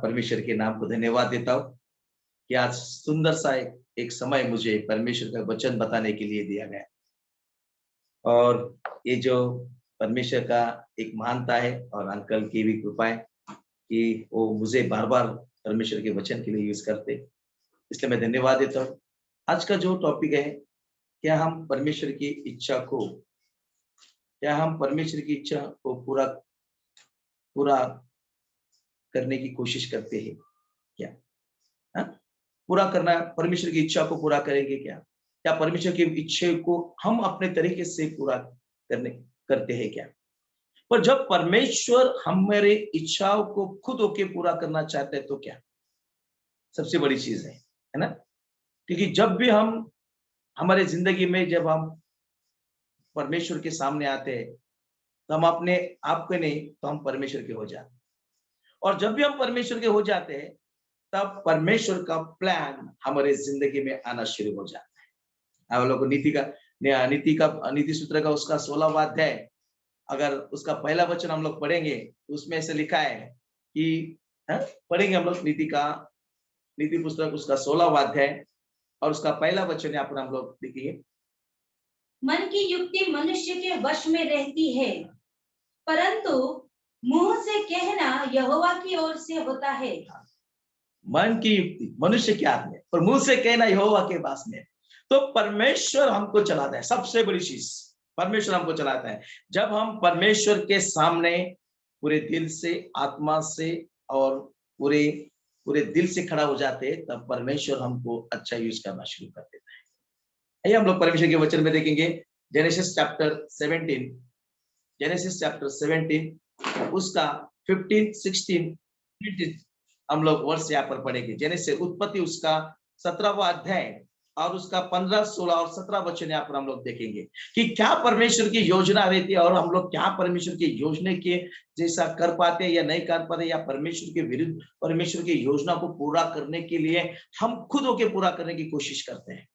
परमेश्वर के नाम को धन्यवाद देता हूँ कि आज सुंदर सा एक समय मुझे परमेश्वर का वचन बताने के लिए दिया गया। और ये जो परमेश्वर का एक महानता है और अंकल की भी कृपा है कि वो मुझे बार बार परमेश्वर के वचन के लिए यूज करते, इसलिए मैं धन्यवाद देता हूँ। आज का जो टॉपिक है, क्या हम परमेश्वर की इच्छा को पूरा पूरा करने की कोशिश करते हैं क्या? हाँ? पूरा करना, परमेश्वर की इच्छा को पूरा करेंगे क्या? क्या परमेश्वर की इच्छा को हम अपने तरीके से पूरा करते हैं क्या? पर जब परमेश्वर हमारे इच्छाओं को खुद होके पूरा करना चाहते हैं तो क्या सबसे बड़ी चीज है ना? क्योंकि जब भी हम हमारे जिंदगी में जब हम परमेश्वर के सामने आते हैं तो हम अपने आप के नहीं तो हम परमेश्वर के हो जाते हैं। और जब भी हम परमेश्वर के हो जाते हैं तब परमेश्वर का प्लान हमारे जिंदगी में आना शुरू हो जाता है। हम लोग को नीति सूत्र का उसका 16वां अध्याय, अगर उसका पहला वचन हम लोग पढ़ेंगे तो उसमें ऐसे लिखा है कि पढ़ेंगे हम लोग नीति पुस्तक उसका 16वां अध्याय और उसका पहला वचन यहाँ पर हम लोग देखिए। मन की युक्ति मनुष्य के वश में रहती है, परंतु मुंह से कहना यहोवा की ओर से होता है। मन की युक्ति मनुष्य के हाथ में, पर मुंह से कहना यहोवा के पास में। तो परमेश्वर हमको चलाता है, सबसे बड़ी चीज परमेश्वर हमको चलाता है। जब हम परमेश्वर के सामने पूरे दिल से, आत्मा से और पूरे दिल से खड़ा हो जाते हैं तब परमेश्वर हमको अच्छा यूज करना शुरू कर देता है। आइए हम लोग परमेश्वर के वचन में देखेंगे जेनेसिस चैप्टर 17 उसका 15, 16 हम लोग वर्ष यहाँ पर पढ़ेंगे। जेनेसिस उत्पत्ति उसका 17वां अध्याय और उसका 15, 16 और 17 वचन यहाँ पर हम लोग देखेंगे कि क्या परमेश्वर की योजना रहती है और हम लोग क्या परमेश्वर की योजना के जैसा कर पाते हैं या नहीं कर पाते, या परमेश्वर के विरुद्ध परमेश्वर की योजना को पूरा करने के लिए हम खुद होके पूरा करने की कोशिश करते हैं।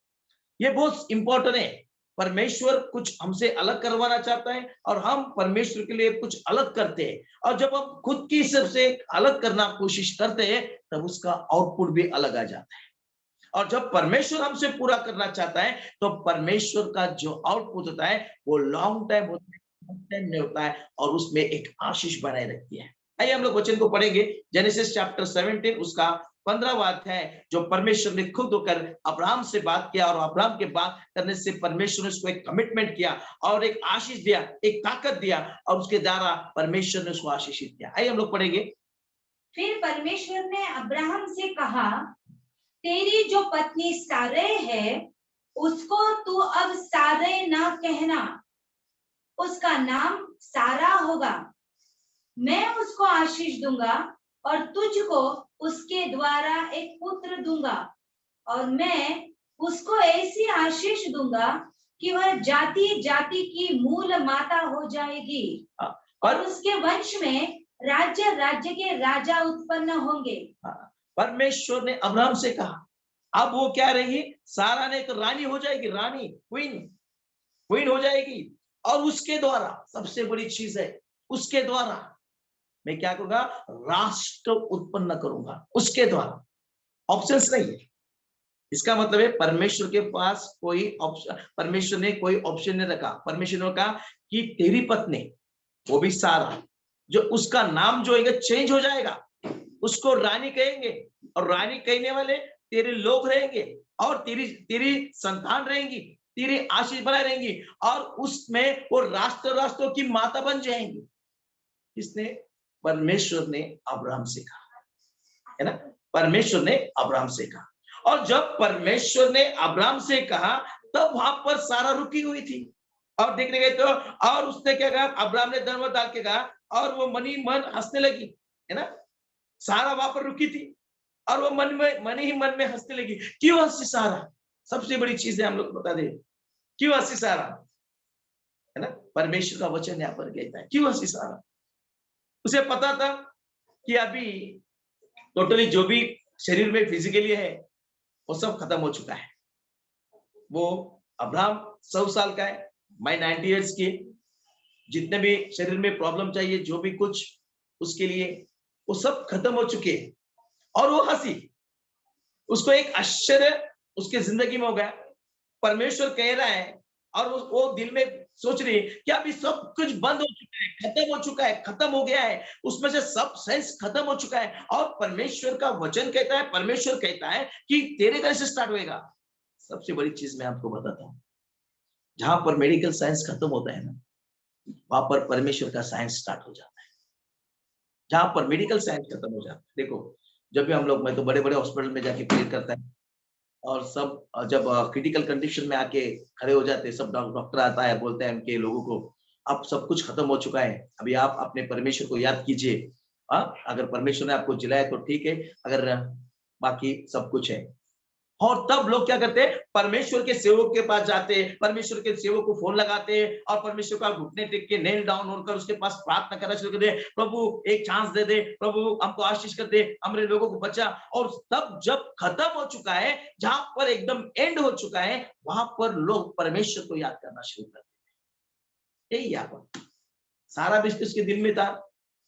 ये बहुत इंपॉर्टेंट है। परमेश्वर कुछ हमसे अलग करवाना चाहता है और हम परमेश्वर के लिए कुछ अलग करते हैं, और जब हम खुद की सबसे अलग करना कोशिश करते हैं तब उसका आउटपुट भी अलग आ जाता है। और जब परमेश्वर हमसे पूरा करना चाहता है तो परमेश्वर का जो आउटपुट होता है वो लॉन्ग टाइम होता है, टाइम में होता है और उसमें एक आशीष बनाए रखती है। आइए हम लोग वचन को पढ़ेंगे। जेनेसिस चैप्टर 17 उसका 15वां अध्याय, जो परमेश्वर ने खुद होकर अब्राहम से बात किया और अब्राहम के बात करने से परमेश्वर ने उसको एक कमिटमेंट किया और एक आशीष दिया, एक ताकत दिया और उसके द्वारा परमेश्वर ने उसको आशीषित किया। आइए हम लोग पढ़ेंगे। फिर परमेश्वर ने अब्राहम से कहा, तेरी जो पत्नी सारै है उसको तू अब सारै ना कहना, उसका नाम सारा होगा। मैं उसको आशीष दूंगा और तुझको उसके द्वारा एक पुत्र दूंगा, और मैं उसको ऐसी आशीष दूंगा कि वह जाति जाति की मूल माता हो जाएगी और उसके वंश में राज्य राज्य के राजा उत्पन्न होंगे। परमेश्वर ने अब्राहम से कहा, अब वो क्या रहेगी? सारा ने एक रानी हो जाएगी, रानी क्वीन हो जाएगी, और उसके द्वारा सबसे बड़ी चीज है, उसके द्वारा मैं क्या करूंगा? राष्ट्र उत्पन्न करूंगा। उसके द्वारा, ऑप्शंस नहीं है। इसका मतलब है परमेश्वर के पास कोई ऑप्शन, परमेश्वर ने कोई ऑप्शन नहीं रखा। परमेश्वर ने कहा कि तेरी पत्नी, वो भी सारा, जो उसका नाम जो है चेंज हो जाएगा, उसको रानी कहेंगे और रानी कहने वाले तेरे लोग रहेंगे और तेरी संतान रहेंगी, तेरी आशीष बनाए रहेंगी और उसमें वो राष्ट्रों की माता बन जाएंगी। इसने परमेश्वर ने अब्राहम से कहा, है ना? परमेश्वर ने अब्राहम से कहा, और जब परमेश्वर ने अब्राहम से कहा तब वहां पर सारा रुकी हुई थी और देखने गए तो, और उसने क्या कहा? अब्राहम ने धन्यवाद डाल के कहा और वो मन ही मन हंसने लगी, है ना? सारा वहां पर रुकी थी और वो मन ही मन में हंसने लगी। क्यों हंसी सारा? सबसे बड़ी चीज है, हम लोग बता दें क्यों हंसी सारा, है ना? परमेश्वर का वचन यहाँ पर कहता है क्यों हंसी सारा। उसे पता था कि अभी टोटली जो भी शरीर में फिजिकली है वो सब खत्म हो चुका है। वो अब्राहम 100 साल का है, मैं 90 इयर्स की, जितने भी शरीर में प्रॉब्लम चाहिए, जो भी कुछ उसके लिए, वो सब खत्म हो चुके हैं। और वो हंसी, उसको एक आश्चर्य उसके जिंदगी में हो गया। परमेश्वर कह रहा है और वो दिल में सोच रही है कि अभी सब कुछ बंद हो चुका है, खत्म हो चुका है, खत्म हो गया है, उसमें से सब सेंस खत्म हो चुका है। और परमेश्वर का वचन कहता है, परमेश्वर कहता है कि तेरे घर से स्टार्ट होएगा। सबसे बड़ी चीज मैं आपको बताता हूँ, जहां पर मेडिकल साइंस खत्म होता है ना, वहां पर परमेश्वर का साइंस स्टार्ट हो जाता है। जहां पर मेडिकल साइंस खत्म हो जाता है, देखो जब भी हम लोग, मैं तो बड़े बड़े हॉस्पिटल में जाके प्रेयर करता है, और सब जब क्रिटिकल कंडीशन में आके खड़े हो जाते हैं, सब डॉक्टर आता है, बोलते हैं उनके लोगों को अब सब कुछ खत्म हो चुका है, अभी आप अपने परमेश्वर को याद कीजिए। अगर परमेश्वर ने आपको जिलाया तो ठीक है, अगर बाकी सब कुछ है। और तब लोग क्या करते हैं, परमेश्वर के सेवक के पास जाते हैं, परमेश्वर के सेवक को फोन लगाते हैं और परमेश्वर का घुटने टेक के नेल डाउन होकर उसके पास प्रार्थना करना शुरू कर दे, प्रभु एक चांस दे दे, प्रभु हमको आशीष कर दे, हमारे लोगों को बचा। और तब जब खत्म हो चुका है, जहां पर एकदम एंड हो चुका है, वहां पर लोग परमेश्वर को याद करना शुरू कर देते हैं। यही यहाँ पर सारा बिजनेस के दिल में था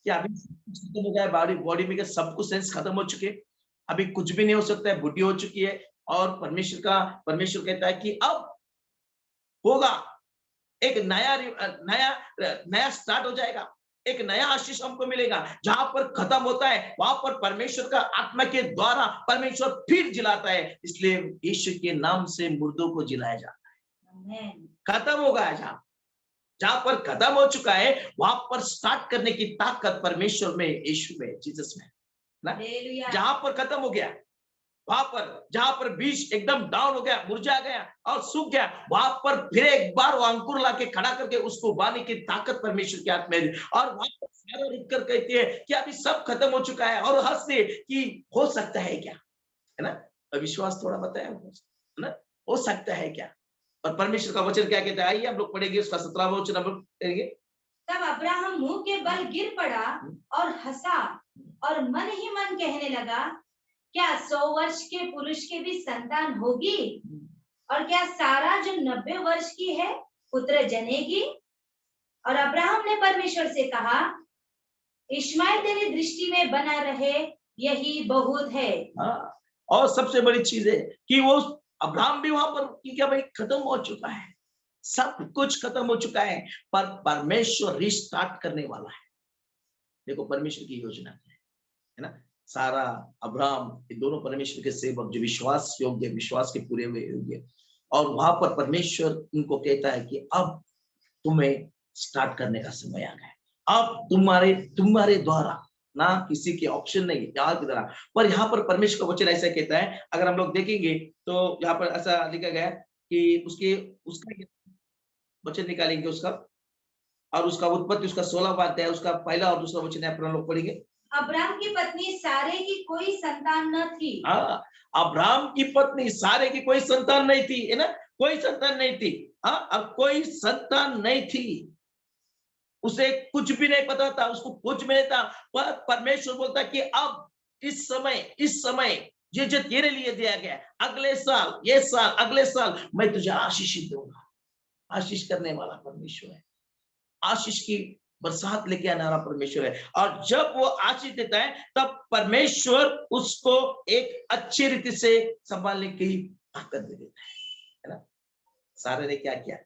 कि अभी सब कुछ खत्म हो गया, बॉडी बॉडी में सब कुछ सेंस खत्म हो चुके, अभी कुछ भी नहीं हो सकता है, बुढ़ी हो चुकी है। और परमेश्वर कहता है कि अब होगा, एक नया नया नया स्टार्ट हो जाएगा, एक नया आशीष हमको मिलेगा। जहां पर खत्म होता है वहां पर परमेश्वर का आत्मा के द्वारा परमेश्वर फिर जिलाता है। इसलिए यीशु के नाम से मुर्दों को जिलाया जाता है। खत्म हो गया, जहां पर खत्म हो चुका है वहां पर स्टार्ट करने की ताकत परमेश्वर में, यीशु में, जीसस में ना। जहां पर खत्म हो गया, वहां पर जहां पर बीज एकदम डाउन हो गया, मुरझा गया और सूख गया, वहां पर फिर एक बार वो अंकुर लाके खड़ा करके उसको उगाने की ताकत परमेश्वर के हाथ में है। और वहां पर सारा रुककर कहती है कि अभी सब खत्म हो चुका है, और हंसते कि हो सकता है क्या, है ना। अविश्वास थोड़ा बताया है ना, हो सकता है क्या। और परमेश्वर का वचन क्या कहता है, आइए हम लोग पढ़ेंगे उसका 17वां वचन हम लोग पढ़ेंगे। तब अब्राहम मुंह के बल गिर पड़ा और हंसा और मन ही मन कहने लगा, क्या 100 वर्ष के पुरुष के भी संतान होगी? और क्या सारा जो 90 वर्ष की है पुत्र जनेगी? और अब्राहम ने परमेश्वर से कहा, इश्माइल तेरी दृष्टि में बना रहे, यही बहुत है। और सबसे बड़ी चीज है कि वो अब्राहम भी वहां पर क्या भाई, खत्म हो चुका है, सब कुछ खत्म हो चुका है, पर परमेश्वर रिस्टार्ट करने वाला है। देखो परमेश्वर की योजना है ना। सारा, अब्राहम, ये दोनों परमेश्वर के सेवक जो विश्वास योग्य, विश्वास के पूरे हुए योग्य। और वहां पर परमेश्वर उनको कहता है कि अब तुम्हें स्टार्ट करने का समय आ गया है, अब तुम्हारे द्वारा ना, किसी के ऑप्शन नहीं यार की तरह। पर यहाँ पर परमेश्वर का वचन ऐसा कहता है, अगर हम लोग देखेंगे तो यहाँ पर ऐसा लिखा गया है कि उसका वचन निकालेंगे उसका, और उसका उत्पत्ति, उसका 16वां अध्याय, उसका पहला और दूसरा वचन यहाँ पर हम लोग पढ़ेंगे। अब्राहम की पत्नी सारे की कोई संतान न थी। अब्राहम की पत्नी सारे की कोई संतान नहीं थी, है ना, कोई संतान नहीं थी। अब कोई संतान नहीं थी, उसे कुछ भी नहीं पता था, उसको कुछ भी नहीं था। पर परमेश्वर बोलता कि अब इस समय ये जो तेरे लिए दिया गया, अगले साल, ये साल, अगले साल मैं तुझे आशीष दूंगा। आशीष करने वाला परमेश्वर है, आशीष की बरसात लेके आने वाला परमेश्वर है। और जब वो आशीष देता है तब परमेश्वर उसको एक अच्छी रीति से संभालने की ताकत दे देता है ना। सारे ने क्या किया,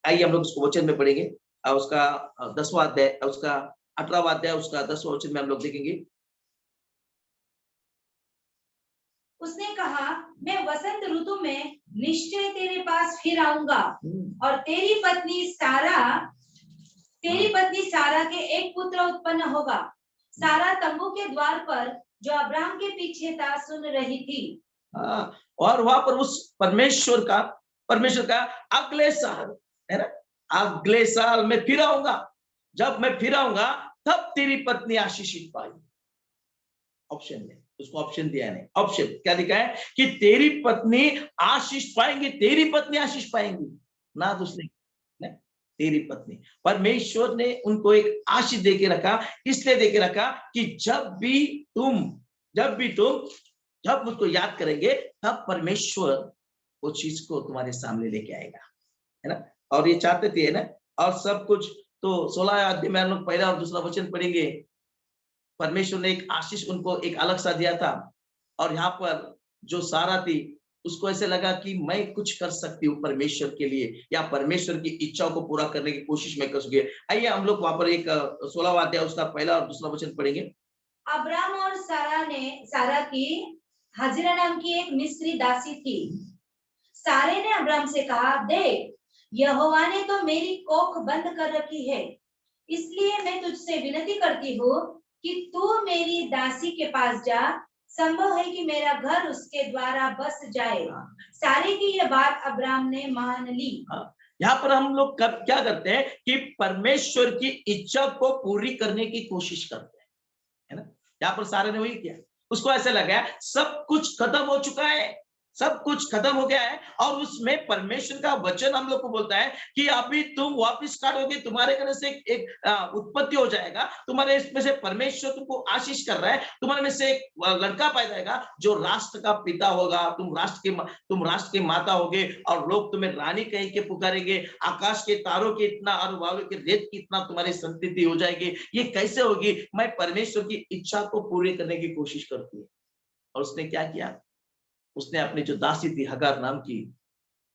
आइए हम लोग उसको वचन में पढ़ेंगे। उसका 10वां अध्याय, उसका 18वां अध्याय, उसका 10वां वचन में हम लोग देखेंगे। उसने कहा, मैं वसंत ऋतु में निश्चय तेरे पास फिर आऊंगा, और तेरी पत्नी सारा के एक पुत्र उत्पन्न होगा। सारा तंबू के द्वार पर जो अब्राहम के पीछे था सुन रही थी। और वहां पर उस परमेश्वर का अगले साल, है ना, अगले साल मैं फिर आऊंगा, जब मैं फिर आऊंगा तब तेरी पत्नी आशीषित पाएगी। ऑप्शन में उसको ऑप्शन दिया नहीं, ऑप्शन क्या लिखा है कि तेरी पत्नी आशीष पाएंगी, तेरी पत्नी आशीष पाएंगी, ना दूसरी, तेरी पत्नी। परमेश्वर ने उनको एक आशीष देके रखा, इसलिए देके रखा कि जब उसको याद करेंगे तब परमेश्वर वो चीज को तुम्हारे सामने लेके आएगा, है ना। और ये चाहते थे, है ना। और सब कुछ तो 16 अध्याय में हम लोग पहला और दूसरा वचन पढ़ेंगे। परमेश्वर ने एक आशीष उनको एक अलग सा दिया था, और यहाँ पर जो सारा थी उसको ऐसे लगा कि मैं कुछ कर सकती हूँ परमेश्वर के लिए, या परमेश्वर की इच्छाओं को पूरा करने की कोशिश मैं कर सकती हूँ। आइए हम लोग वहां पर एक 16वां अध्याय उसका पहला और दूसरा वचन पढ़ेंगे। अब्राम और सारा की हाजिरा नाम की एक मिस्री दासी थी। सारे ने अब्राम से कहा, देख, यहोवा ने तो मेरी कोख बंद कर रखी है, इसलिए मैं तुझसे विनती करती हूँ कि तू मेरी दासी के पास जा। संभव है कि मेरा घर उसके द्वारा बस जाए। सारे की यह बात अब्राम ने मान ली। यहाँ पर हम लोग क्या करते हैं कि परमेश्वर की इच्छा को पूरी करने की कोशिश करते हैं, है ना। यहाँ पर सारे ने वही किया। उसको ऐसे लगा सब कुछ खत्म हो चुका है, सब कुछ खत्म हो गया है, और उसमें परमेश्वर का वचन हम लोग को बोलता है कि अभी तुम वापस काटोगे, तुम्हारे घर से एक उत्पत्ति हो जाएगा, तुम्हारे इसमें से परमेश्वर तुमको आशीष कर रहा है, तुम्हारे में से एक लड़का पैदा होगा जो राष्ट्र का पिता होगा, तुम राष्ट्र की माता होगे, और लोग तुम्हें रानी कह के पुकारेंगे, आकाश के तारों के इतना और वालों के रेत की इतना तुम्हारी संतति हो जाएगी। ये कैसे होगी? मैं परमेश्वर की इच्छा को पूरी करने की कोशिश करती है। और उसने क्या किया? उसने अपनी जो दासी थी हगार नाम की,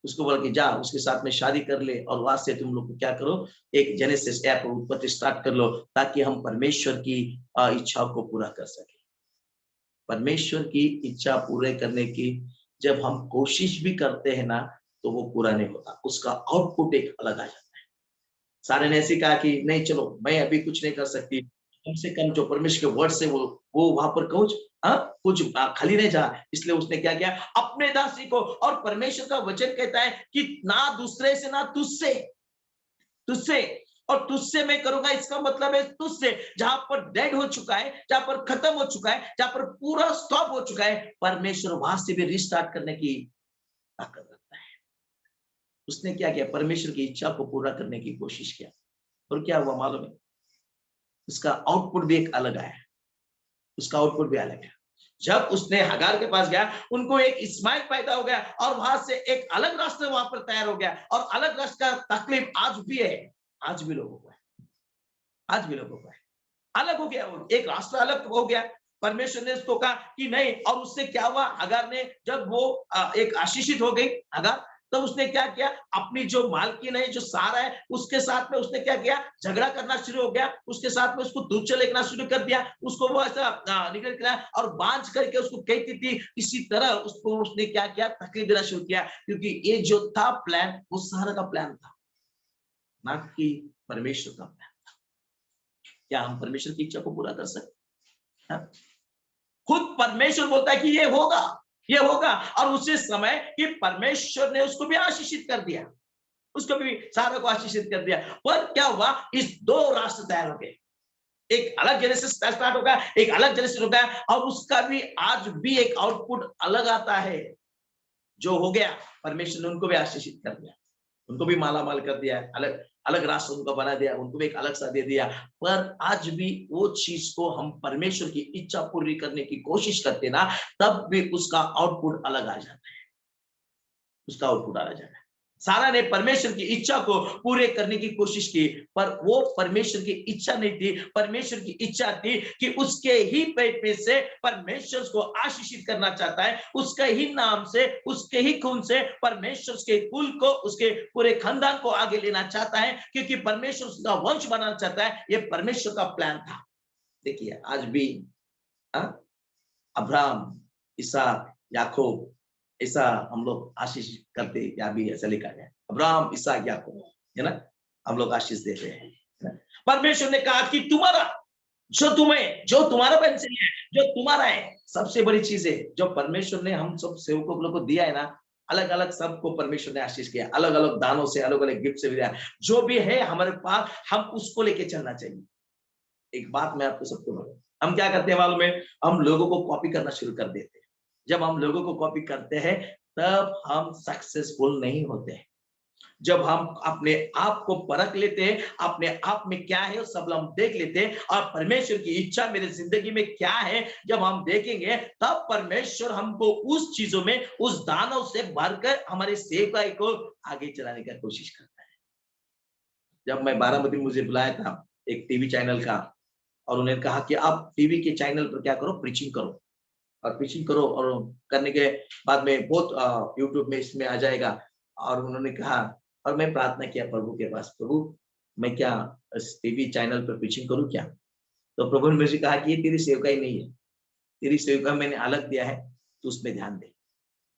उसको बोला कि जा उसके साथ में शादी कर ले, और वहां से तुम लोग क्या करो, एक जेनेसिस ऐप उत्पत्ति स्टार्ट कर लो, ताकि हम परमेश्वर की इच्छाओं को पूरा कर सके। परमेश्वर की इच्छा पूरे करने की जब हम कोशिश भी करते हैं ना, तो वो पूरा नहीं होता, उसका आउटपुट एक अलग आ जाता है। सारे ने ऐसे कहा कि नहीं चलो मैं अभी कुछ नहीं कर सकती, कम से कम जो परमेश्वर के वर्ड से वो वहां पर कुछ खाली नहीं जा। इसलिए उसने क्या किया, अपने दासी को, और परमेश्वर का वचन कहता है कि ना दूसरे से ना तुझसे, तुझसे और तुझसे मैं करूंगा। इसका मतलब है तुझसे, जहां पर डेड हो चुका है, जहां पर खत्म हो चुका है, जहां पर पूरा स्टॉप हो चुका है, परमेश्वर वहां से भी रिस्टार्ट करने की ताकत रखता है। उसने क्या किया, परमेश्वर की इच्छा को पूरा करने की कोशिश किया, और क्या हुआ मालूम है? उसका आउटपुट भी एक अलग आया, उसका आउटपुट भी अलग है। जब उसने हगार के पास गया, उनको एक इस्माइल पैदा हो गया, और वहां से एक अलग राष्ट्र वहां पर तैयार हो गया, और अलग राष्ट्र का तकलीफ आज भी है, आज भी लोगों को है, आज भी लोगों को है। अलग हो गया, एक राष्ट्र अलग हो गया। परमेश्वर ने उसको कहा कि नहीं, और उससे क्या हुआ, हगार ने जब वो एक आशीषित हो गई हगार, तो उसने क्या किया, अपनी जो मालकिन है, जो सारा है, उसके साथ में उसने क्या किया, झगड़ा करना शुरू हो गया, उसके साथ में उसको दूध लेना शुरू कर दिया, उसको वो ऐसा निकल गया, और बांझ करके उसको कहती थी। इसी तरह उसको उसने क्या किया, तकलीफ देना शुरू किया, क्योंकि ये जो था प्लान, वो सारा का प्लान था, ना कि परमेश्वर का प्लान। क्या हम परमेश्वर की इच्छा को पूरा कर सकते हैं? खुद परमेश्वर बोलता है कि ये होगा, ये होगा, और उसी समय कि परमेश्वर ने उसको भी आशीषित कर दिया, उसको भी सारा को आशीषित कर दिया। पर क्या हुआ, इस दो राष्ट्र तैयार हो गए, एक अलग जेनेसिस स्टार्ट होगा, एक अलग जेनेसिस होगा, और उसका भी आज भी एक आउटपुट अलग आता है। जो हो गया, परमेश्वर ने उनको भी आशीषित कर दिया, उनको भी माला माल कर दिया, अलग अलग राष्ट्र उनको बना दिया, उनको भी एक अलग सा दे दिया। पर आज भी वो चीज को हम परमेश्वर की इच्छा पूरी करने की कोशिश करते ना, तब भी उसका आउटपुट अलग आ जाता है, उसका आउटपुट अलग आ जाता है। सारा ने परमेश्वर की इच्छा को पूरे करने की कोशिश की, पर वो परमेश्वर की इच्छा नहीं थी। परमेश्वर की इच्छा थी कि उसके ही पेट में से परमेश्वर को आशीषित करना चाहता है, उसके ही नाम से, उसके ही खून से परमेश्वर के कुल को, उसके पूरे खानदान को आगे लेना चाहता है, क्योंकि परमेश्वर उसका वंश बनाना चाहता है। ये परमेश्वर का प्लान था। देखिए आज भी अब्राहम, इसहाक, याकूब, ऐसा हम लोग आशीष करते, या भी ऐसा लिखा गया, अब्राहम, इसहाक, याकूब, है ना, हम लोग आशीष देते हैं। परमेश्वर ने कहा कि तुम्हारा जो तुम्हारा बंसी है, जो तुम्हारा है, सबसे बड़ी चीज है जो परमेश्वर ने हम सब सेवकों लोग को दिया है ना, अलग अलग सबको परमेश्वर ने आशीष किया, अलग अलग दानों से, अलग अलग गिफ्ट से दिया। जो भी है हमारे पास, हम उसको लेके चलना चाहिए। एक बात मैं आपको सबको बोलूं, हम क्या करते हैं मालूम है, हम लोगों को कॉपी करना शुरू कर देते हैं। जब हम लोगों को कॉपी करते हैं, तब हम सक्सेसफुल नहीं होते हैं। जब हम अपने आप को परख लेते हैं, अपने आप में क्या है सब हम देख लेते हैं, और परमेश्वर की इच्छा मेरी जिंदगी में क्या है जब हम देखेंगे, तब परमेश्वर हमको उस चीजों में, उस दानों से भरकर हमारे सेवकाई को आगे चलाने की कोशिश करता है। जब मैं बारामती, मुझे बुलाया था एक टीवी चैनल का, और उन्होंने कहा कि आप टीवी के चैनल पर क्या करो, प्रीचिंग करो। और प्रीचिंग करो, और करने के बाद में बहुत यूट्यूब में इसमें आ जाएगा। और उन्होंने कहा, और मैं प्रार्थना किया प्रभु के पास, प्रभु मैं क्या इस टीवी चैनल पर प्रीचिंग करूं क्या? तो प्रभु ने मुझे कहा कि ये तेरी सेवकाई नहीं है, तेरी सेवकाई मैंने अलग दिया है, तू उसमें ध्यान दे।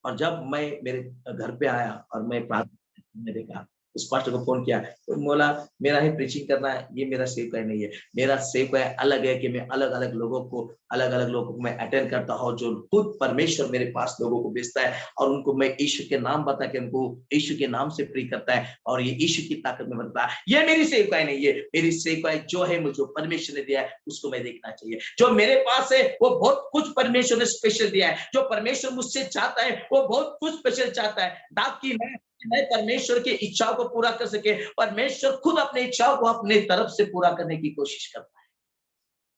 और जब मैं मेरे घर पे आया और मैं प्रार्थना, मैंने देखा, उस पास्टर को फोन किया, तो बोला मेरा ही प्रीचिंग करना है, ये मेरा सेवकाई नहीं है। मेरा सेवकाई अलग है कि मैं अलग अलग लोगों को मैं अटेंड करता हूँ, जो खुद परमेश्वर मेरे पास लोगों को भेजता है, और उनको मैं यीशु के नाम बता के उनको यीशु के नाम से प्री करता है, और ये यीशु की ताकत में बनता है। ये मेरी सेवकाई नहीं है। मेरी सेवकाई जो है, मुझे परमेश्वर ने दिया है, उसको मैं देखना चाहिए। जो मेरे पास है वो बहुत कुछ परमेश्वर ने स्पेशल दिया है। जो परमेश्वर मुझसे चाहता है वो बहुत कुछ स्पेशल चाहता है, ताकि मैं परमेश्वर की इच्छाओं को पूरा कर सके। परमेश्वर खुद अपनी इच्छाओं को अपने तरफ से पूरा करने की कोशिश करता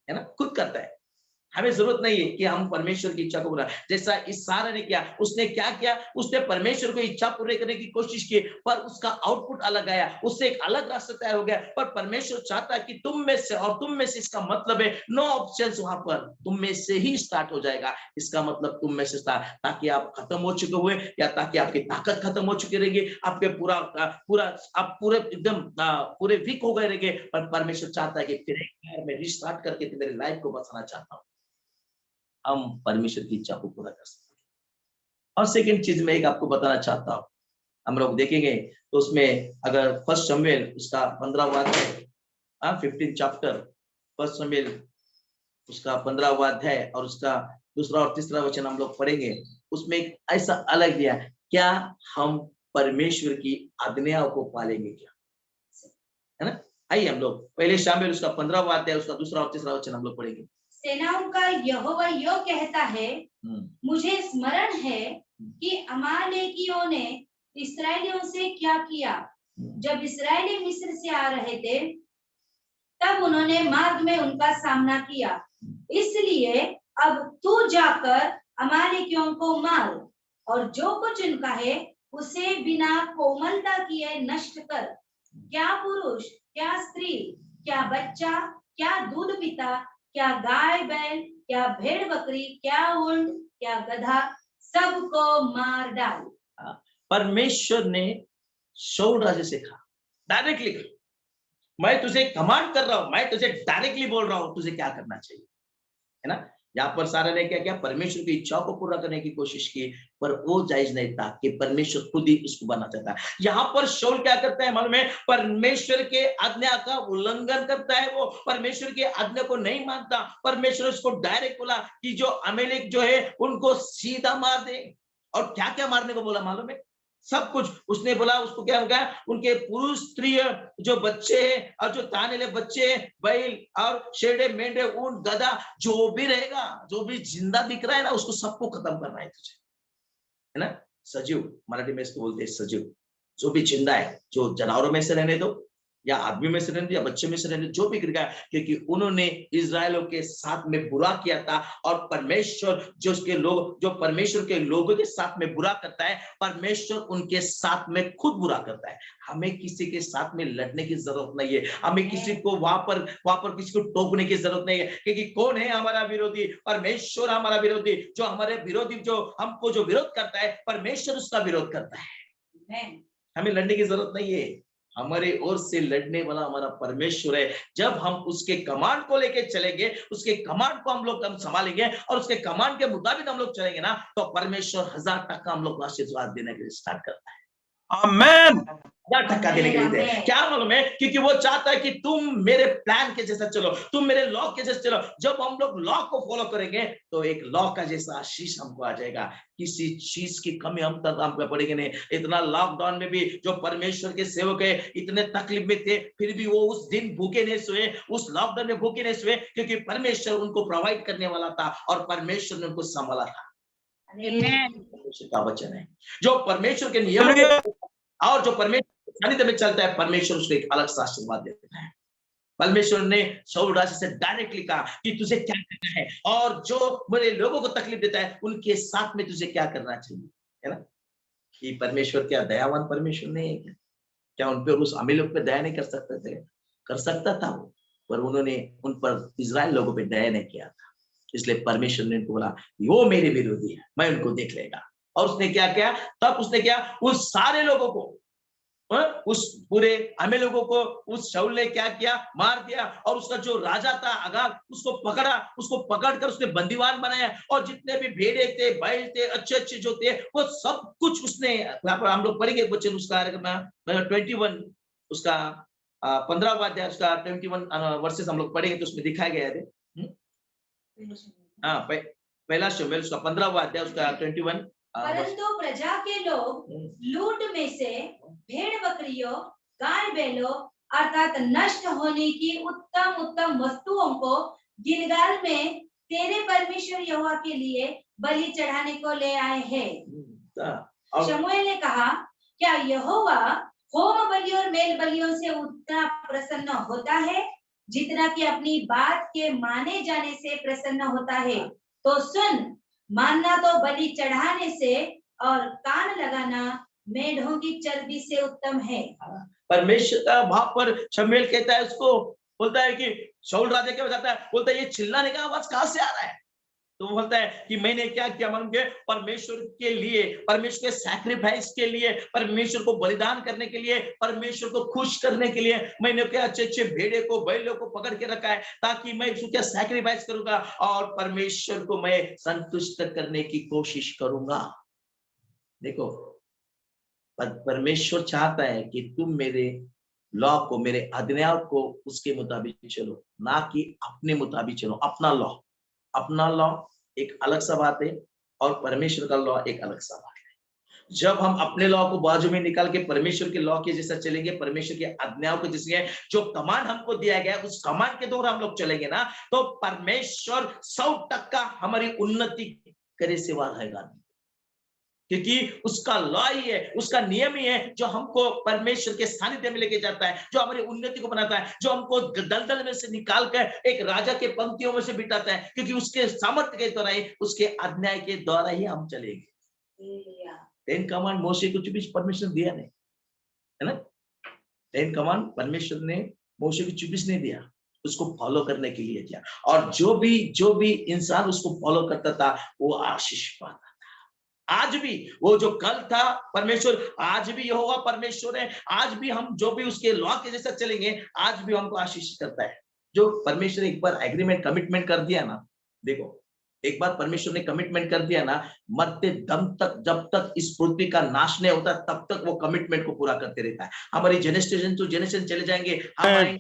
है ना, खुद करता है। हमें जरूरत नहीं है कि हम परमेश्वर की इच्छा को पूरा, जैसा इस सारा ने किया। उसने क्या किया? उसने परमेश्वर को इच्छा पूरी करने की कोशिश की, पर उसका आउटपुट अलग आया, उससे एक अलग रास्ता तैयार हो गया। पर परमेश्वर चाहता है कि तुम में से, और तुम में से, इसका मतलब है नो ऑप्शंस, वहां पर तुम में से ही स्टार्ट हो जाएगा। इसका मतलब तुम में से स्टार्ट, ताकि आप खत्म हो चुके हुए, या ताकि आपकी ताकत खत्म हो चुकी रहेगी, आपके आप पूरे एकदम पूरे वीक हो गए रहेंगे। पर परमेश्वर चाहता है कि फिर एक बार मैं रिस्टार्ट करके मेरी लाइफ को बचाना चाहता हूँ। हम परमेश्वर की इच्छा को पूरा कर सकते हैं। और सेकंड चीज मैं एक आपको बताना चाहता हूँ, हम लोग देखेंगे तो उसमें अगर फर्स्ट शमूएल उसका 15वां अध्याय, 15 चैप्टर, फर्स्ट शमूएल उसका 15वां अध्याय और उसका दूसरा और तीसरा वचन हम लोग पढ़ेंगे। उसमें एक ऐसा अलग दिया, क्या हम परमेश्वर की आज्ञाओं को पालेंगे क्या, है ना? आइए हम लोग पहले शमूएल उसका 15वां अध्याय उसका दूसरा और तीसरा वचन हम लोग पढ़ेंगे। सेनाओं का यहोवा यो कहता है, मुझे स्मरण है कि अमालेकियों ने इस्राएलियों से क्या किया। जब इस्राएली मिस्र से आ रहे थे, तब उन्होंने मार्ग में उनका सामना किया। इसलिए अब तू जाकर अमालेकियों को मार, और जो कुछ उनका है उसे बिना कोमलता किए नष्ट कर। क्या पुरुष, क्या स्त्री, क्या बच्चा, क्या दूध पिता, क्या गाय बैल, क्या भेड़ बकरी, क्या ऊंट, क्या गधा, सबको मार डाल। परमेश्वर ने शाऊल राजा से कहा डायरेक्टली, मैं तुझे कमांड कर रहा हूं, मैं तुझे डायरेक्टली बोल रहा हूं तुझे क्या करना चाहिए, है ना? यहाँ पर सारा ने क्या किया? परमेश्वर की इच्छाओं को पूरा करने की कोशिश की, पर वो जायज नहीं था कि परमेश्वर खुद ही उसको बनाना चाहता है। यहाँ पर शाऊल क्या करता है मालूम है? परमेश्वर के आज्ञा का उल्लंघन करता है। वो परमेश्वर की आज्ञा को नहीं मानता। परमेश्वर उसको डायरेक्ट बोला कि जो अमेलेक जो है उनको सीधा मार दे। और क्या क्या मारने को बोला मालूम है? सब कुछ उसने बोला। उसको क्या होगा? उनके पुरुष, स्त्री, जो बच्चे हैं और जो ताने बच्चे, बैल और शेड़े, मेंढे, ऊंट, गधा, जो भी रहेगा, जो भी जिंदा दिख रहा है ना, उसको सबको खत्म करना है तुझे, है ना? सजीव, मराठी में इसको बोलते हैं सजीव। जो भी जिंदा है, जो जानवरों में से रहने दो, या आदमी में से रहने दो, या बच्चे में से रहने दो, जो भी गिर गया, क्योंकि उन्होंने इस्राएलियों के साथ में बुरा किया था। और परमेश्वर जो उसके लोग, जो परमेश्वर के लोगों के साथ में बुरा करता है, परमेश्वर उनके साथ में खुद बुरा करता है। हमें किसी के साथ में लड़ने की जरूरत नहीं है। हमें किसी को वहां पर किसी को टोकने की जरूरत नहीं है, क्योंकि कौन है हमारा विरोधी? परमेश्वर हमारा विरोधी। जो हमारे विरोधी, जो हमको जो विरोध करता है, परमेश्वर उसका विरोध करता है। हमें लड़ने की जरूरत नहीं है। हमारे ओर से लड़ने वाला हमारा परमेश्वर है। जब हम उसके कमांड को लेके चलेंगे, उसके कमांड को हम संभालेंगे और उसके कमांड के मुताबिक हम लोग चलेंगे ना, तो परमेश्वर 1000 टक्का हम लोग को आशीर्वाद देने के लिए स्टार्ट करता है। आमेन। 1000 टक्का देने के लिए। क्या मालूम है? क्योंकि वो चाहता है कि तुम मेरे प्लान के जैसा चलो, तुम मेरे लॉ के जैसे चलो। जब हम लोग लॉ को फॉलो करेंगे तो एक लॉ का जैसा आशीष हमको आ जाएगा। किसी चीज की कमी हम तक हमको पड़ेगी नहीं। इतना लॉकडाउन में भी जो परमेश्वर के सेवक है इतने तकलीफ में थे, फिर भी वो उस दिन भूखे नहीं सोए, उस लॉकडाउन में भूखे नहीं सोए, क्योंकि परमेश्वर उनको प्रोवाइड करने वाला था और परमेश्वर ने उनको संभाला था। परमेश्वर का वचन है, जो परमेश्वर के नियम और जो परमेश्वर सानिध्य में चलता है, परमेश्वर उसको एक अलग सा आशीर्वाद देता है। परमेश्वर ने शाऊल राजा से डायरेक्टली कहा कि तुझे क्या करना है, और जो मेरे लोगों को तकलीफ देता है उनके साथ में तुझे क्या करना चाहिए, है ना? कि परमेश्वर क्या दयावान परमेश्वर नहीं है क्या? क्या उन पर, उस अमीर लोग पे दया नहीं कर सकते थे? कर सकता था वो, पर उन्होंने उन पर, इजराइल लोगों पे दया नहीं किया था। इसलिए परमेश्वर ने उनको बोला वो मेरे विरोधी है, मैं उनको देख लेगा। और उसने क्या किया, तब उसने क्या, उस सारे लोगों को, उस पूरे हमें लोगों को उस शाऊल ने क्या किया, मार दिया। और उसका जो राजा था अगाग, उसको पकड़ा, उसको पकड़कर उसने बंदीवान बनाया। और जितने भी भेड़े थे, बैल थे, अच्छे अच्छे जो थे, वो सब कुछ उसने, यहाँ पर हम लोग पढ़ेंगे वचन उसका 21, उसका 15वां अध्याय, उसका 21 वर्सेस हम लोग पढ़ेंगे तो उसमें दिखाया गया है। हाँ, पहला शमूएल उसका 15वां अध्याय, उसका 21। परंतु प्रजा के लोग लूट में से भेड़ बकरियों, गाय बैलों अर्थात नष्ट होने की उत्तम उत्तम वस्तुओं को गिलगाल में तेरे परमेश्वर यहोवा के लिए बलि चढ़ाने को ले आए हैं। शमूएल ने कहा, क्या यहोवा होम बलि और मेल बलियों से उतना प्रसन्न होता है जितना कि अपनी बात के माने जाने से प्रसन्न होता है? तो सुन, मानना तो बलि चढ़ाने से और कान लगाना मेढ़ों की चर्बी से उत्तम है। परमेश्वर का वहां पर शमूएल कहता है, उसको बोलता है कि शाऊल राजा क्या बताता है, बोलता है ये चिल्लाने का आवाज कहां से आ रहा है? तो वो बोलता है कि मैंने क्या किया, मालूम है, परमेश्वर के लिए, परमेश्वर के सैक्रिफाइस के लिए, परमेश्वर को बलिदान करने के लिए, परमेश्वर को खुश करने के लिए मैंने क्या अच्छे अच्छे भेड़े को, बैलों को पकड़ के रखा है, ताकि मैं उसको क्या सैक्रिफाइस करूंगा और परमेश्वर को मैं संतुष्ट करने की कोशिश करूंगा। देखो, परमेश्वर चाहता है कि तुम मेरे लॉ को, मेरे आज्ञाओं को उसके मुताबिक चलो, ना कि अपने मुताबिक चलो। अपना लॉ एक अलग सा बात है और परमेश्वर का लॉ एक अलग सा बात है। जब हम अपने लॉ को बाजू में निकाल के परमेश्वर के लॉ के जैसा चलेंगे, परमेश्वर की आज्ञाओं के जैसे, जो कमांड हमको दिया गया है उस कमांड के द्वारा हम लोग चलेंगे ना, तो परमेश्वर 100% हमारी उन्नति करे सिवा रहेगा नहीं। क्योंकि उसका लॉ ही है, उसका नियम ही है जो हमको परमेश्वर के सानिध्य में लेके जाता है, जो हमारी उन्नति को बनाता है, जो हमको दलदल में से निकाल कर एक राजा के पंक्तियों में से बिठाता है, क्योंकि उसके सामर्थ्य के द्वारा ही, उसके आज्ञा के द्वारा ही हम चलेंगे। 10 कमांड मोशे को भी परमेश्वर दिया नहीं, है ना? 10 कमांड परमेश्वर ने मोशे को 24 नहीं दिया, उसको फॉलो करने के लिए दिया। और जो भी इंसान उसको फॉलो करता था वो आशीष पाता। आज भी वो जो कल था परमेश्वर, आज भी यहोवा परमेश्वर है। आज भी हम जो भी उसके लॉ के जैसा चलेंगे, आज भी हमको आशीष करता है। जो परमेश्वर एक बार एग्रीमेंट, कमिटमेंट कर दिया ना, देखो एक बार परमेश्वर ने कमिटमेंट कर दिया ना, मरते दम तक, जब तक इस पृथ्वी का नाश नहीं होता तब तक वो कमिटमेंट को पूरा करते रहता है। हमारी जनरेशन टू जनरेशन चले जाएंगे, आमेन,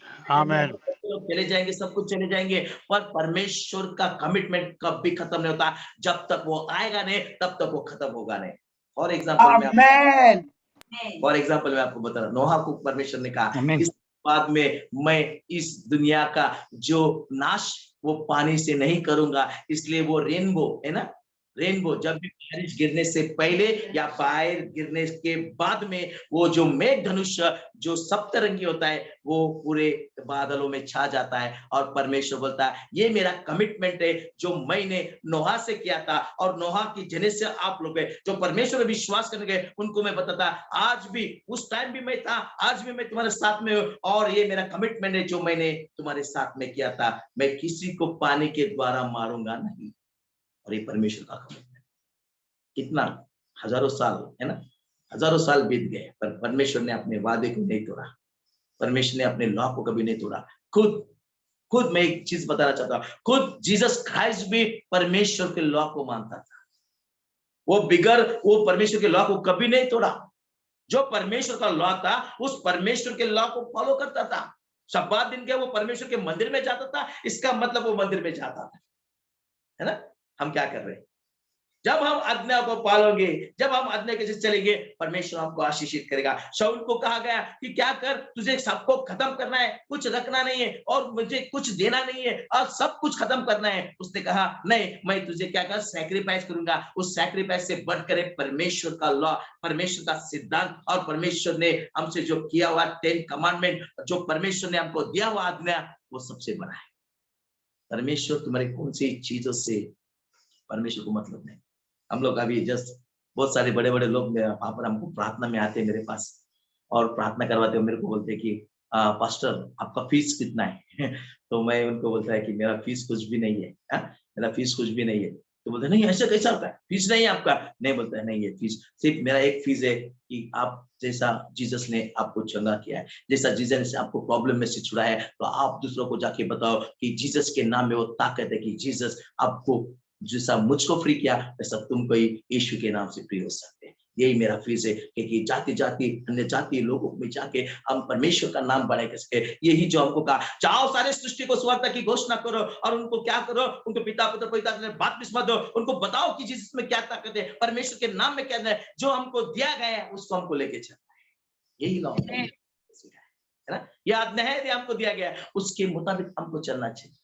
चले जाएंगे, सब कुछ चले जाएंगे, पर परमेश्वर का कमिटमेंट कभी खत्म नहीं होता। जब तक वो आएगा नहीं तब तक वो खत्म होगा नहीं। फॉर एग्जाम्पल मैं आपको बता रहा हूँ, नोहा को परमेश्वर ने कहा इस बाद में मैं इस दुनिया का जो नाश वो पानी से नहीं करूंगा, इसलिए वो रेनबो है ना, रेनबो जब भी बारिश गिरने से पहले या बाहर गिरने के बाद में वो जो मेघ धनुष जो सप्तरंगी होता है वो पूरे बादलों में छा जाता है। और परमेश्वर बोलता है ये मेरा कमिटमेंट है जो मैंने नोहा से किया था, और नोहा की जनरेशन आप लोग है जो परमेश्वर में विश्वास करने गए, उनको मैं बताता आज भी, उस टाइम भी मैं था, आज भी मैं तुम्हारे साथ में हूँ, और ये मेरा कमिटमेंट है जो मैंने तुम्हारे साथ में किया था, मैं किसी को पानी के द्वारा मारूंगा नहीं। और ये परमेश्वर का कमिटमेंट, कितना हजारों साल है ना, हजारों साल बीत गए पर परमेश्वर ने अपने वादे को नहीं तोड़ा, परमेश्वर ने अपने लॉ को कभी नहीं तोड़ा। खुद मैं एक चीज बताना चाहता हूं, खुद जीसस क्राइस्ट भी परमेश्वर के लॉ को मानता था, वो परमेश्वर के लॉ को कभी नहीं तोड़ा। जो परमेश्वर का लॉ था उस परमेश्वर के लॉ को फॉलो करता था। शब्बात दिन के वो परमेश्वर के मंदिर में जाता था, इसका मतलब वो मंदिर में जाता था, है ना। हम क्या कर रहे हैं, जब हम आज्ञा को पालोगे, जब हम आज्ञा के साथ चलेंगे, परमेश्वर हमको आशीषित करेगा। शाऊल को कहा गया कि क्या कर, तुझे सबको खत्म करना है, कुछ रखना नहीं है और मुझे कुछ देना नहीं है और सब कुछ खत्म करना है। उसने कहा नहीं, मैं तुझे क्या कर सैक्रिफाइस करूंगा। उस सैक्रिफाइस से बढ़कर परमेश्वर का लॉ, परमेश्वर का सिद्धांत, और परमेश्वर ने हमसे जो किया हुआ 10 कमांडमेंट, जो परमेश्वर ने हमको दिया हुआ आज्ञा, वो सबसे बड़ा है। परमेश्वर तुम्हारी कौन सी चीजों से परमेश्वर को मतलब नहीं। हम लोग अभी जस्ट बहुत सारे बड़े बड़े लोग वहां पर हमको प्रार्थना में आते हैं मेरे पास और प्रार्थना करवाते हो, मेरे को बोलते हैं कि पास्टर आपका फीस कितना है तो मैं उनको बोलता है कि मेरा फीस कुछ भी नहीं है, मेरा फीस कुछ भी नहीं है। तो बोलते नहीं ऐसा कैसा होता है, फीस नहीं है आपका? नहीं, बोलता है नहीं है फीस, सिर्फ मेरा एक फीस है कि आप जैसा जीसस ने आपको चंगा किया है, जैसा जीसस ने आपको प्रॉब्लम में से छुड़ाया है, तो आप दूसरों को जाके बताओ कि जीसस के नाम में वो ताकत है कि जीसस आपको जैसा मुझको फ्री किया वैसा तुमको यीशु के नाम से फ्री हो सकते हैं। यही मेरा फीस है कि जाति जाति अन्य जाति लोगों में जाके हम परमेश्वर का नाम बढ़ा सके। यही जो हमको कहा, जाओ सारे सृष्टि को सुवार्ता की घोषणा करो और उनको क्या करो, उनको पिता पुत्र पवित्र आत्मा से बपतिस्मा दो, उनको बताओ कि जीसस में क्या ताकत है, परमेश्वर के नाम में क्या है, जो हमको दिया गया है उसको हमको लेके चलना है। यही लॉ है ना, यह आज्ञा हमको दिया गया है, उसके मुताबिक हमको चलना चाहिए।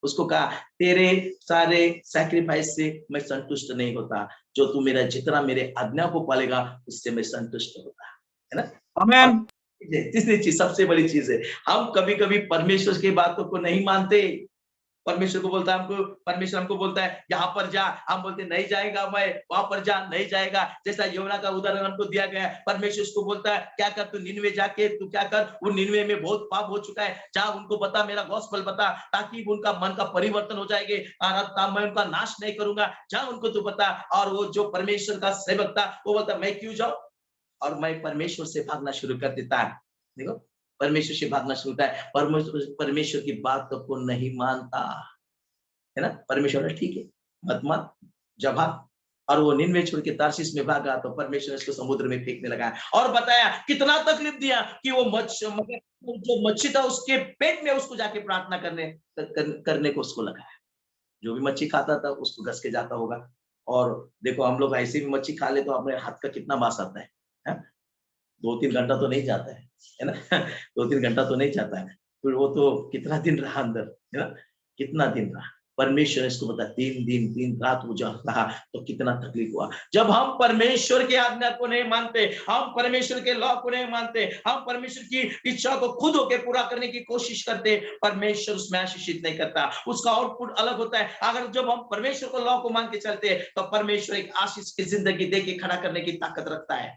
उसको कहा तेरे सारे सैक्रिफाइस से मैं संतुष्ट नहीं होता, जो तू मेरा जितना मेरे आज्ञा को पालेगा उससे मैं संतुष्ट होता, है ना। आमेन। तीसरी चीज, सबसे बड़ी चीज है, हम कभी कभी परमेश्वर की बातों को नहीं मानते। परमेश्वर को बोलता है हमको, परमेश्वर हमको बोलता है यहाँ पर जा, हम बोलते नहीं जाएगा, मैं वहां पर जा, नहीं जाएगा। जैसा योना का उदाहरण हमको दिया गया है, परमेश्वर उसको बोलता है क्या कर, तू निनवे जाके तू क्या कर, वो निनवे में बहुत पाप हो चुका है, जा उनको बता, मेरा गॉस्पेल बता, ताकि उनका मन का परिवर्तन हो जाएगी, और मैं उनका नाश नहीं करूंगा, जा उनको तू बता। और वो जो परमेश्वर का सेवक था वो बोलता मैं क्यों जाऊं, और मैं परमेश्वर से भागना शुरू कर देता है। देखो, परमेश्वर से भागना शुरू होता है, परमेश्वर की बात को नहीं मानता, है ना। परमेश्वर ने ठीक है मत मान, जब भाग, और वो निनवे छोड़ के तार्शीश में भागा तो परमेश्वर ने इसको समुद्र में फेंकने लगा और बताया कितना तकलीफ दिया कि वो जो मच्छी था उसके पेट में उसको जाके प्रार्थना करने को उसको लगाया। जो भी मच्छी खाता था उसको घस के जाता होगा। और देखो हम लोग ऐसे भी मच्छी खा ले तो अपने हाथ का कितना बास आता है? 2-3 घंटा तो नहीं जाता है ना। 2-3 घंटा तो नहीं जाता है, फिर वो तो कितना दिन रहा अंदर, है ना, कितना दिन रहा। परमेश्वर इसको बता 3 दिन 3 रात वो जब रहा तो कितना तकलीफ हुआ। जब हम परमेश्वर की आज्ञा को नहीं मानते, हम परमेश्वर के लॉ को नहीं मानते, हम परमेश्वर की इच्छा को खुद होके पूरा करने की कोशिश करते, परमेश्वर उसमें आशीषित नहीं करता, उसका आउटपुट अलग होता है। अगर जब हम परमेश्वर को लॉ को मान के चलते तो परमेश्वर एक आशीष की जिंदगी दे के खड़ा करने की ताकत रखता है।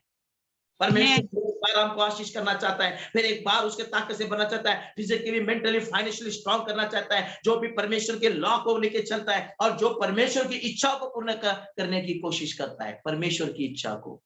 परमेश्वर एक बार हमको आशीष करना चाहता है, फिर एक बार उसके ताकत से बनना चाहता है, फिजिकली मेंटली फाइनेंशियली स्ट्रांग करना चाहता है। जो भी परमेश्वर के लॉ को लेके चलता है और जो परमेश्वर की इच्छा को पूर्ण करने की कोशिश करता है, परमेश्वर की इच्छा को,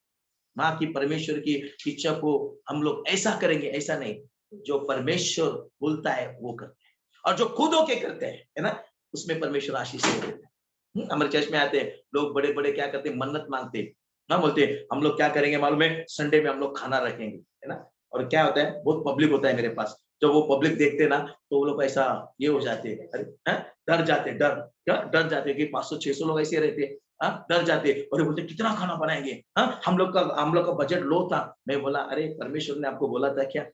ना कि परमेश्वर की इच्छा को हम लोग ऐसा करेंगे ऐसा नहीं, जो परमेश्वर बोलता है वो करते हैं, और जो खुद होके करते हैं, है ना, उसमें परमेश्वर आशीष देते हैं। हमारे चर्च में आते हैं लोग, बड़े बड़े क्या करते हैं, मन्नत मांगते हैं ना, बोलते हैं हम लोग क्या करेंगे मालूम है, संडे में हम लोग खाना रखेंगे, है ना। और क्या होता है, बहुत पब्लिक होता है मेरे पास, जब वो पब्लिक देखते ना तो वो लोग ऐसा ये हो जाते हैं, अरे डर जाते, डर जाते कि 500-600 लोग ऐसे रहते हैं, डर जाते और बोलते कितना खाना बनाएंगे, हम लोग का बजट लो था। मैं बोला अरे परमेश्वर ने आपको बोला था क्या,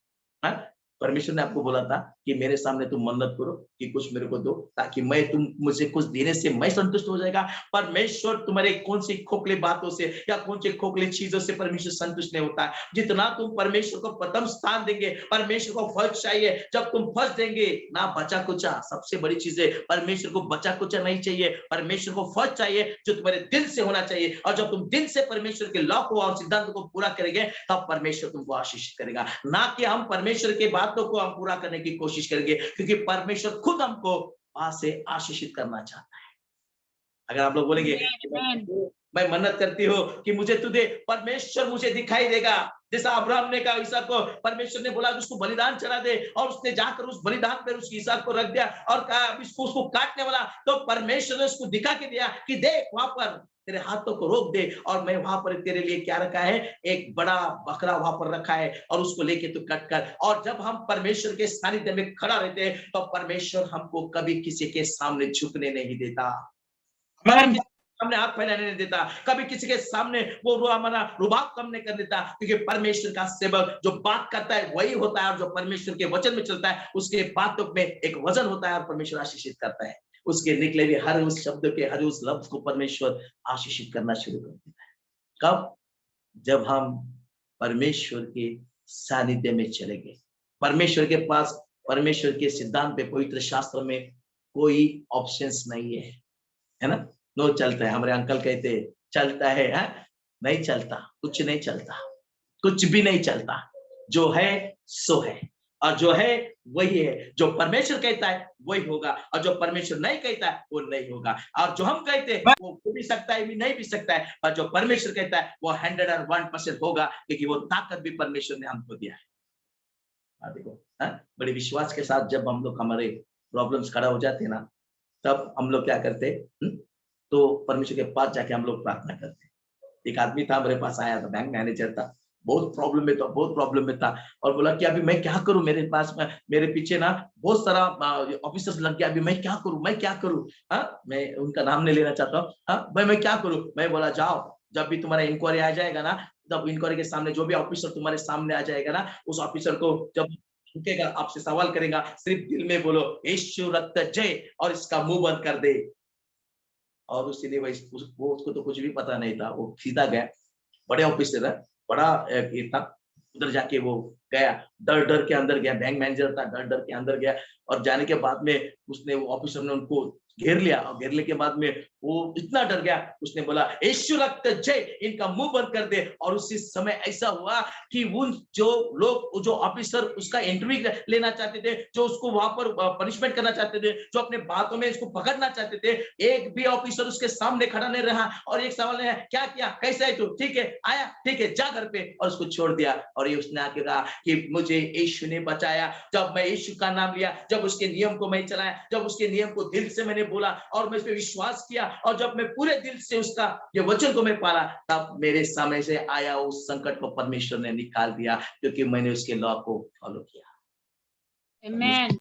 परमेश्वर ने आपको बोला था कि मेरे सामने तुम मन्नत करो कि कुछ मेरे को दो, ताकि मैं तुम मुझे कुछ देने से मैं संतुष्ट हो जाएगा। परमेश्वर तुम्हारे कौन सी खोखले बातों से या कौन सी खोखले चीजों से परमेश्वर संतुष्ट नहीं होता है। जितना तुम परमेश्वर को प्रथम स्थान देंगे, परमेश्वर को फर्स्ट चाहिए, जब तुम फर्स्ट देंगे ना बचा कुचा, सबसे बड़ी चीज है परमेश्वर को बचा कुचा नहीं चाहिए, परमेश्वर को फर्स्ट चाहिए जो तुम्हारे दिल से होना चाहिए। और जब तुम दिल से परमेश्वर के लॉ को और सिद्धांत को पूरा करेंगे तब परमेश्वर तुमको आशीष करेगा, ना कि हम परमेश्वर के बातों को हम पूरा करने की कोशिश करेंगे, क्योंकि परमेश्वर खुद हमको वहां से आशीषित करना चाहता है। अगर आप लोग बोलेंगे मैं मन्नत करती हूँ कि मुझे तू दे, परमेश्वर मुझे दिखाई देगा, जैसा अब्राहम ने कहा ईसाक को, परमेश्वर ने बोला उसको बलिदान चढ़ा दे, और उसने जाकर उस बलिदान पर उसकी ईसाक को रख दिया और कहा उसको काटने वाला, तो परमेश्वर ने उसको दिखा के दिया कि देख वहां पर तेरे हाथों को रोक दे, और मैं वहां पर तेरे लिए क्या रखा है, एक बड़ा बकरा वहां पर रखा है, और उसको लेके तू कट कर। और जब हम परमेश्वर के सानिध्य में खड़ा रहते हैं तो परमेश्वर हमको कभी किसी के सामने झुकने नहीं देता, हमने हाथ फैलाने नहीं देता, कभी किसी के सामने वो हमारा रुबाब कम नहीं कर देता, क्योंकि परमेश्वर का सेवक जो बात करता है वही होता है, और जो परमेश्वर के वचन में चलता है उसके बातों में एक वजन होता है, और परमेश्वर आशीषित करता है। उसके निकले हुए हर उस शब्द के हर उस लफ्ज को परमेश्वर आशीषित करना शुरू कर देता है। कब? जब हम परमेश्वर के सानिध्य में चले गए, परमेश्वर के पास, परमेश्वर के सिद्धांत पे, पवित्र शास्त्र में कोई ऑप्शंस नहीं है ना। नो चलता है, हमारे अंकल कहते चलता है, नहीं चलता, कुछ नहीं चलता, कुछ भी नहीं चलता, जो है सो है। और जो है वही है, जो परमेश्वर कहता है वही होगा, और जो परमेश्वर नहीं कहता है वो नहीं होगा। और जो हम कहते हैं वो हो भी सकता है, भी नहीं भी सकता है, पर जो परमेश्वर कहता है वो 101% होगा, क्योंकि वो ताकत भी परमेश्वर ने हमको दिया है। देखो, बड़े विश्वास के साथ जब हम लोग हमारे प्रॉब्लम्स खड़ा हो जाते हैं ना, तब हम लोग क्या करते हैं, तो परमेश्वर के पास जाके हम लोग प्रार्थना करते हैं। एक आदमी था, मेरे पास आया था, बैंक मैनेजर था, बहुत प्रॉब्लम में था, और बोला कि अभी मैं क्या करूं, मेरे पास में, मेरे पीछे ना बहुत सारा ऑफिसर्स लग गया, अभी मैं क्या करूं। मैं उनका नाम नहीं लेना चाहता हूँ। मैं क्या करूं। मैं बोला जाओ, जब भी तुम्हारा इंक्वायरी आ जाएगा ना, तब इंक्वायरी के सामने जो भी ऑफिसर तुम्हारे सामने आ जाएगा ना, उस ऑफिसर को जब रुकेगा, आपसे सवाल करेगा, सिर्फ दिल में बोलो यीशु रक्त जय, और इसका मुंह बंद कर दे। और उसके लिए वो उसको तो कुछ भी पता नहीं था, वो सीधा गया, बड़े ऑफिसर है, बड़ा ये था, उधर जाके वो गया, डर के अंदर गया, बैंक मैनेजर था, डर के अंदर गया, और जाने के बाद में उसने, वो ऑफिसर ने उनको घेर लिया, और घेरने के बाद में वो इतना डर गया, उसने बोला यीशु रक्त जय, इनका मुंह बंद कर दे। और उसी समय ऐसा हुआ कि उन जो लोग, जो ऑफिसर उसका इंटरव्यू लेना चाहते थे, जो उसको वहां पर पनिशमेंट करना चाहते थे, जो अपने बातों में इसको पकड़ना चाहते थे, एक भी ऑफिसर उसके सामने खड़ा नहीं रहा, और एक सवाल है, क्या किया, कैसा है तू, ठीक है, आया, ठीक है, जा घर पे, और उसको छोड़ दिया। और ये उसने आके कहा कि मुझे यीशु ने बचाया, जब मैं यीशु का नाम लिया, जब उसके नियम को मैं चलाया, जब उसके नियम को दिल से मैंने बोला, और मैं इस पे विश्वास किया, और जब मैं पूरे दिल से उसका ये वचन को मैं पाला, तब मेरे सामने से आया उस संकट को परमेश्वर ने निकाल दिया, क्योंकि मैंने उसके लॉ को फॉलो किया। आमेन।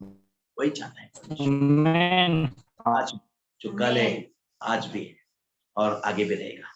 वही चाहता है आमेन। आज, जो कल है, आज भी है, और आगे भी रहेगा।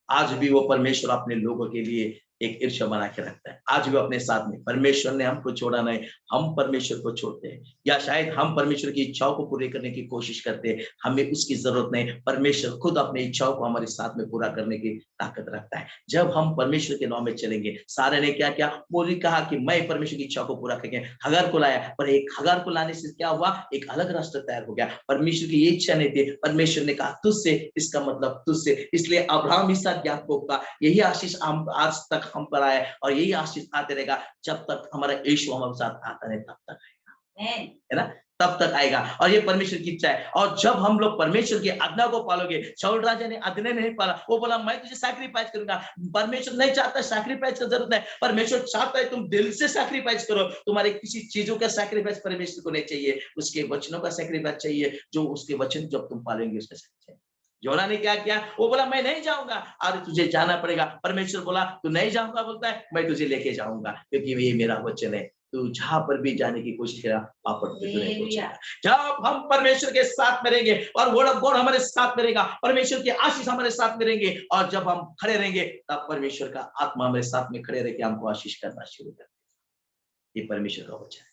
आज भी वो परमेश्वर अपने लोगों के लिए एक ईर्ष्या बना के रखता है। आज भी अपने साथ में, परमेश्वर ने हमको छोड़ा नहीं, हम परमेश्वर को छोड़ते हैं, या शायद हम परमेश्वर की इच्छाओं को पूरी करने की कोशिश करते हैं, हमें उसकी जरूरत नहीं, परमेश्वर खुद अपनी इच्छाओं को हमारे साथ में पूरा करने की ताकत रखता है। जब हम परमेश्वर के नाम में चलेंगे, सारे ने क्या किया, बोली कहा कि मैं परमेश्वर की इच्छा को पूरा करेंगे, हगार को लाया, पर एक हगार को लाने से क्या हुआ, एक अलग रास्ता तैयार हो गया। परमेश्वर की ये इच्छा नहीं थी, परमेश्वर ने कहा तुझसे, इसका मतलब तुझसे। इसलिए अब्राहम, इसहाक, याकूब का यही आशीष हम आज तक हम पर आए, और यही आशीष आते रहेगा जब तक हमारा यीशु हमारे साथ आता है, तब तक आएगा, है ना, तब तक आएगा। और ये परमेश्वर की इच्छा है। और जब हम लोग परमेश्वर की आज्ञा को पालोगे, शाऊल राजा ने आज्ञा नहीं पाला, वो बोला मैं तुझे सैक्रिफाइस करूंगा। परमेश्वर नहीं चाहता सैक्रिफाइस का जरूरत है, परमेश्वर चाहता है तुम दिल से सैक्रिफाइस करो। तुम्हारे किसी चीजों का सैक्रिफाइस परमेश्वर को नहीं चाहिए, उसके वचनों का सैक्रिफाइस चाहिए, जो उसके वचन जब तुम पालेंगे उसका सैक्रिफाइस। योना ने क्या किया, वो बोला मैं नहीं जाऊंगा, अरे तुझे जाना पड़ेगा। परमेश्वर बोला तू नहीं जाऊंगा, बोलता है मैं तुझे लेके जाऊंगा, क्योंकि ये मेरा वचन है, तू जहां पर भी जाने की कोशिश करा, वहां पर तू नहीं पहुंचेगा। जब हम परमेश्वर के साथ में रहेंगे, और वर्ड ऑफ गॉड हमारे साथ में रहेगा, परमेश्वर की आशीष हमारे साथ में रहेंगे, और जब हम खड़े रहेंगे, तब परमेश्वर का आत्मा हमारे साथ में खड़े रह के हमको आशीष करना शुरू कर देगा। ये परमेश्वर का वचन है,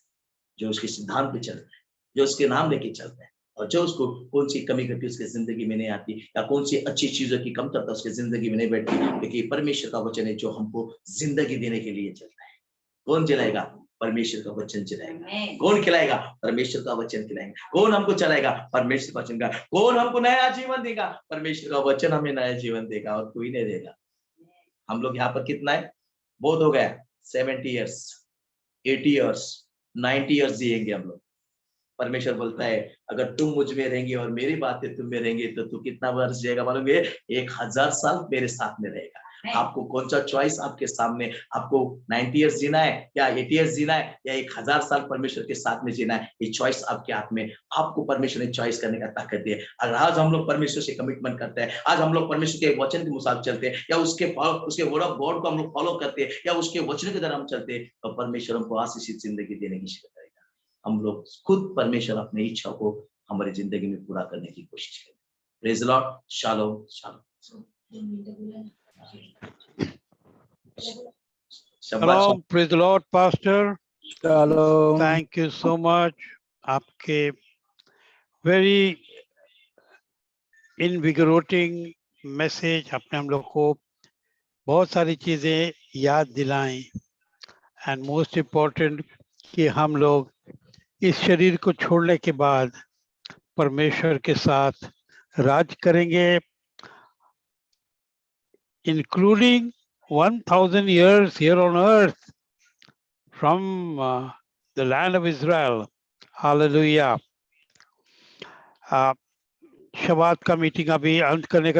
जो उसके सिद्धांत पे चलता है, जो उसके नाम लेके चलता है, और जो उसको कौन सी कमी घटी उसकी जिंदगी में नहीं आती, या कौन सी अच्छी चीजों की कमतरता उसकी जिंदगी में नहीं बैठती, क्योंकि परमेश्वर का वचन है जो हमको जिंदगी देने के लिए चलता है। कौन चलाएगा, परमेश्वर का वचन चलाएगा। कौन खिलाएगा, परमेश्वर का वचन खिलाएगा। कौन हमको चलाएगा, परमेश्वर का वचन का। कौन हमको नया जीवन देगा, परमेश्वर का वचन हमें नया जीवन देगा, और कोई नहीं देगा। हम लोग यहाँ पर कितना है, बहुत हो गया, 70 ईयर्स, 80 ईयर्स, 90 ईयर्स जिएंगे हम लोग। परमेश्वर बोलता है अगर तुम मुझ में रहेंगे और मेरी बातें तुम में रहेंगे, तो तू कितना वर्ष जिएगा मालूम है, 1000 साल मेरे साथ में रहेगा। आपको कौन सा चॉइस आपके सामने, आपको 90 ईयर्स जीना है, या 80 ईयर्स जीना है, या 1000 साल परमेश्वर के साथ में जीना है, ये चॉइस आपके हाथ में। आपको परमेश्वर ने चॉइस करने का ताकत दी है। अगर आज हम लोग परमेश्वर से कमिटमेंट करते हैं, आज हम लोग परमेश्वर के वचन के मुताबिक चलते हैं, या उसके वर्ड ऑफ गॉड को हम लोग फॉलो करते हैं, या उसके वचन की तरह हम चलते हैं, तो परमेश्वर हमको आशीषित जिंदगी देने की शुरू करेगा। हम लोग खुद परमेश्वर अपनी इच्छा को हमारी जिंदगी में पूरा करने की कोशिश करें। Praise the Lord, shalom shalom. Shalom, praise the Lord, Pastor. Shalom. Thank you so much. आपके very invigorating message आपने हम लोग को बहुत सारी चीजें याद दिलाएं, and most important कि हम लोग इस शरीर को छोड़ने के बाद परमेश्वर के साथ राज करेंगे, including 1000 years here on earth from the land of Israel. Hallelujah. शबात का मीटिंग अभी अंत करने का